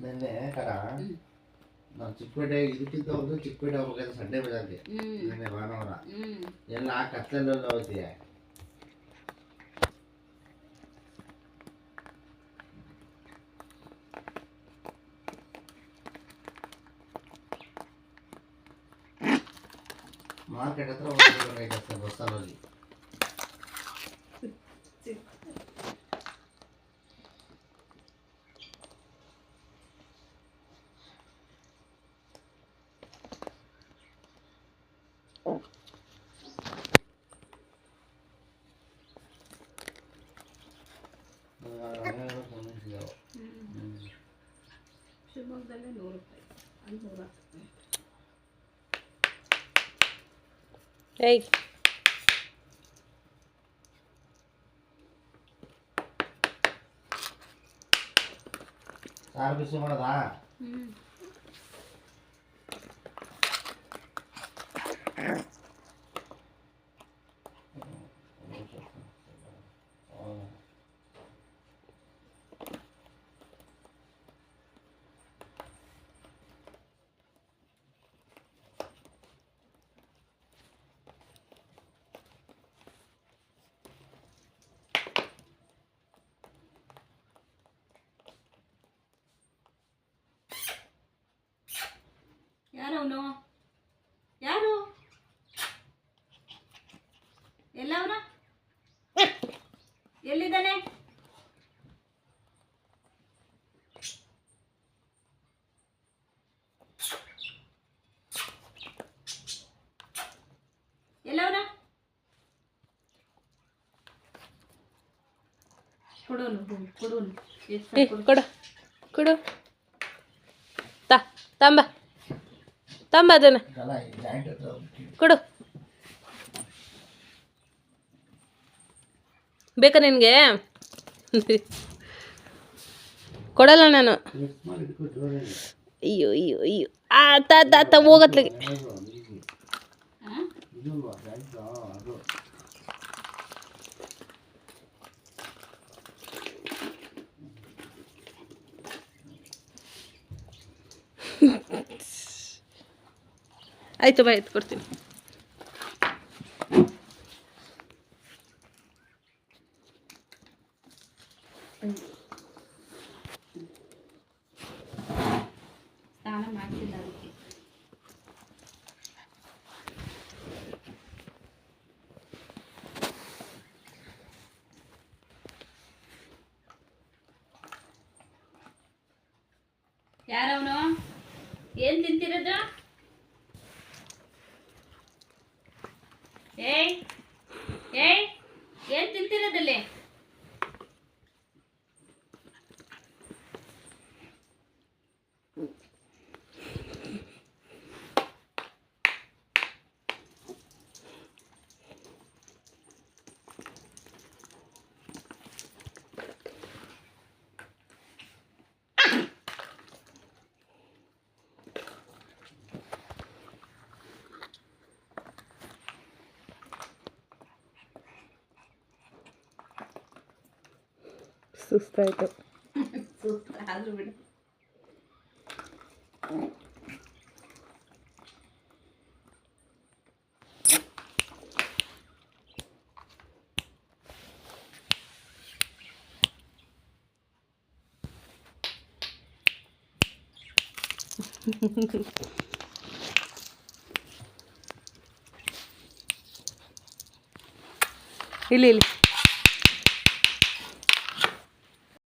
ನಿನ್ನೆ ಕಡ ನಾವು ಚಿಕ್ಕಪೇಟೆ ಇದಕ್ಕಿಂತ ಒಂದು ಚಿಕ್ಕಪೇಟೆ ಹೋಗ್ಬೇಕಾದ್ರೆ ಸಂಡೆ ಬಜಾರ್ಗೆ ನಿನ್ನೆ ಭಾನುವಾರ ಎಲ್ಲ ಆ ಕತ್ಲೆಲ್ಲ ಹೋಗ್ತೀಯ. ಮಾರ್ಕೆಟ್ ಹತ್ರ ಹೋಗ್ಬೇಕಾಯ್ತು ಬಸ್ಸಲ್ಲಿ. ಶಿವಮೊಗ್ಗದಲ್ಲೇ 100 ರೂಪಾಯಿ, ಅಲ್ಲಿ 110 ರೂಪಾಯಿ. ಏಯ್ ಸಾರು ಬಿಸಿ ಮಾಡೋದಾ? ಯಾರವನು? ಯಾರು? ಎಲ್ಲವನ? ಎಲ್ಲಿದ್ದಾನೆ? ಎಲ್ಲವನ? ಕೊಡೋನು ಕೊಡೋನು ಕೊಡು ಕೊಡು ತಂಬ ತಂಬ ಅದನ್ನು ಕೊಡು. ಬೇಕಾ ನಿನಗೆ? ಕೊಡಲ್ಲ ನಾನು. ಅಯ್ಯೋ ಅಯ್ಯೋ ಅಯ್ಯೋ ಆತ ಹೋಗತ್ಲಿಗೆ. ಆಯ್ತು ಬಾ ಎತ್ತು ಕೊಡ್ತೀನಿ. ಸ್ನಾನ ಮಾಡ್ತಿಲ್ಲ ಅದಕ್ಕೆ. ಯಾರವನು? ಏನ್ ತಿಂತಿರೋದು? ಏಯ್ ಏಯ್ ಏನ್ ತಿಂತಿರೋದಲ್ಲಿ? ಸುಸ್ತಾಯ್ತು. ಸುಸ್ತು ಆದ್ರೂ ಬಿಡು. ಇಲ್ಲಿ ಇಲ್ಲಿ